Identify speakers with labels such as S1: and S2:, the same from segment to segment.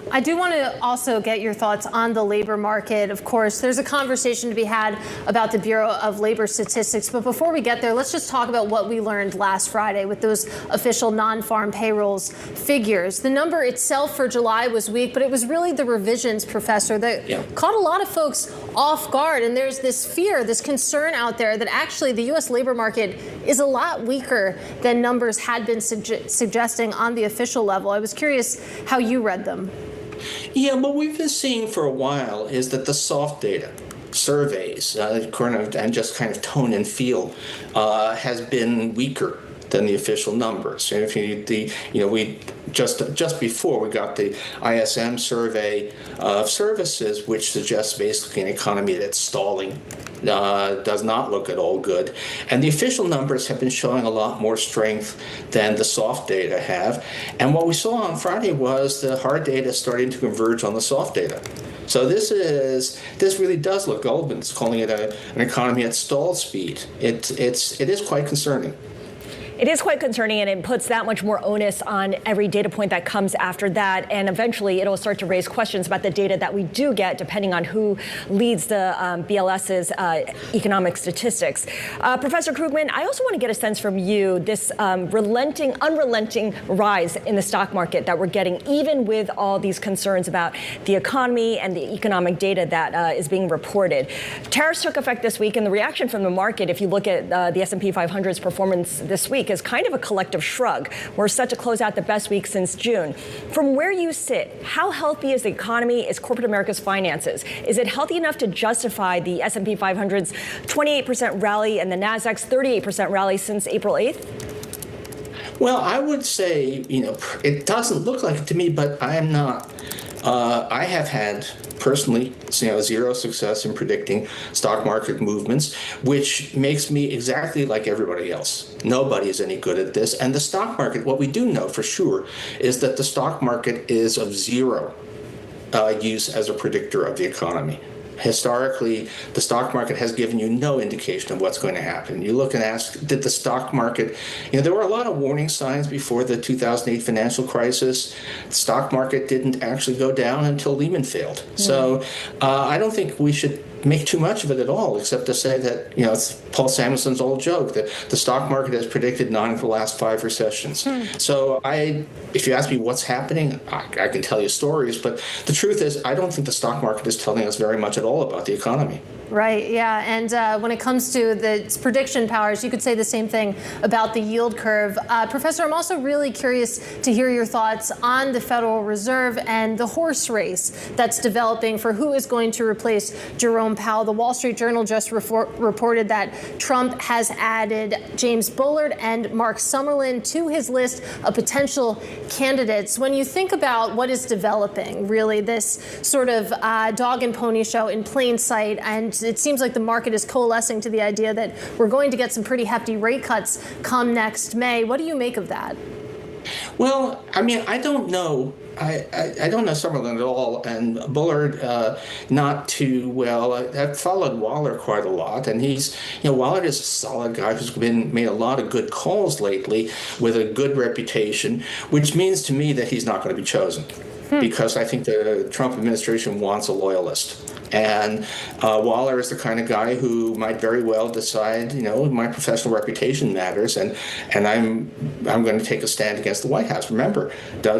S1: I do want to also get your thoughts on the labor market. Of course, there's a conversation to be had about the Bureau of Labor Statistics. But before we get there, let's just talk about what we learned last Friday with those official non-farm payrolls figures. The number itself for July was weak, but it was really the revisions, Professor, that caught a lot of folks off guard. And there's this fear, this concern out there that actually the U.S. labor market is a lot weaker than numbers had been suggesting on the official level. I was curious how you read them.
S2: Yeah, what we've been seeing for a while is that the soft data, surveys, and just kind of tone and feel, has been weaker than the official numbers. And if we just before we got the ISM survey of services, which suggests basically an economy that's stalling, does not look at all good. And the official numbers have been showing a lot more strength than the soft data have. And what we saw on Friday was the hard data starting to converge on the soft data. So this really does look, Goldman's calling it an economy at stall speed. It is quite concerning.
S3: It is quite concerning, and it puts that much more onus on every data point that comes after that. And eventually, it'll start to raise questions about the data that we do get, depending on who leads the BLS's economic statistics. Professor Krugman, I also want to get a sense from you, this unrelenting rise in the stock market that we're getting, even with all these concerns about the economy and the economic data that is being reported. Tariffs took effect this week, and the reaction from the market, if you look at the S&P 500's performance this week, is kind of a collective shrug. We're set to close out the best week since June. From where you sit, how healthy is the economy, is corporate America's finances? Is it healthy enough to justify the S&P 500's 28% rally and the Nasdaq's 38% rally since April 8th?
S2: Well, I would say, it doesn't look like it to me, but I am not. I have had personally, zero success in predicting stock market movements, which makes me exactly like everybody else. Nobody is any good at this. And the stock market, what we do know for sure is that the stock market is of zero use as a predictor of the economy. Historically, the stock market has given you no indication of what's going to happen. You look and ask, did the stock market, there were a lot of warning signs before the 2008 financial crisis. The stock market didn't actually go down until Lehman failed. So I don't think we should make too much of it at all, except to say that, it's Paul Samuelson's old joke that the stock market has predicted 9 of the last 5 recessions. So if you ask me what's happening, I can tell you stories, but the truth is I don't think the stock market is telling us very much at all about the economy.
S1: Right, yeah, and when it comes to the prediction powers, you could say the same thing about the yield curve. Professor, I'm also really curious to hear your thoughts on the Federal Reserve and the horse race that's developing for who is going to replace Jerome Powell. The Wall Street Journal just reported that Trump has added James Bullard and Mark Summerlin to his list of potential candidates. When you think about what is developing, really, this sort of dog and pony show in plain sight, and it seems like the market is coalescing to the idea that we're going to get some pretty hefty rate cuts come next May. What do you make of that?
S2: Well, I don't know. I don't know Summerlin at all, and Bullard not too well. I've followed Waller quite a lot, and Waller is a solid guy who's made a lot of good calls lately with a good reputation, which means to me that he's not going to be chosen. Because I think the Trump administration wants a loyalist. And Waller is the kind of guy who might very well decide, my professional reputation matters, and I'm going to take a stand against the White House. Remember,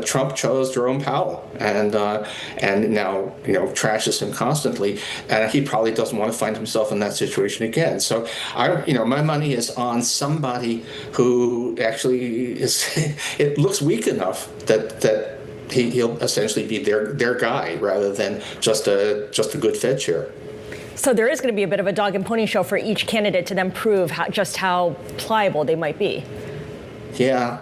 S2: Trump chose Jerome Powell, and now trashes him constantly, and he probably doesn't want to find himself in that situation again. So my money is on somebody who actually is. It looks weak enough that he'll essentially be their guy rather than just a good Fed chair.
S3: So there is going to be a bit of a dog and pony show for each candidate to then prove just how pliable they might be.
S2: Yeah,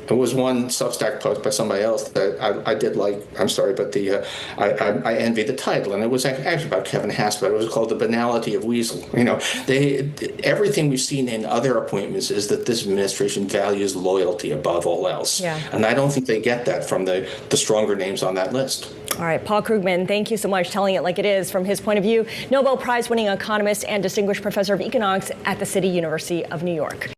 S2: there was one Substack post by somebody else that I did like. I'm sorry, but I envy the title, and it was actually about Kevin Haspel. It was called "The Banality of Weasel." Everything we've seen in other appointments is that this administration values loyalty above all else, and I don't think they get that from the stronger names on that list.
S3: All right, Paul Krugman, thank you so much, telling it like it is from his point of view. Nobel Prize-winning economist and distinguished professor of economics at the City University of New York.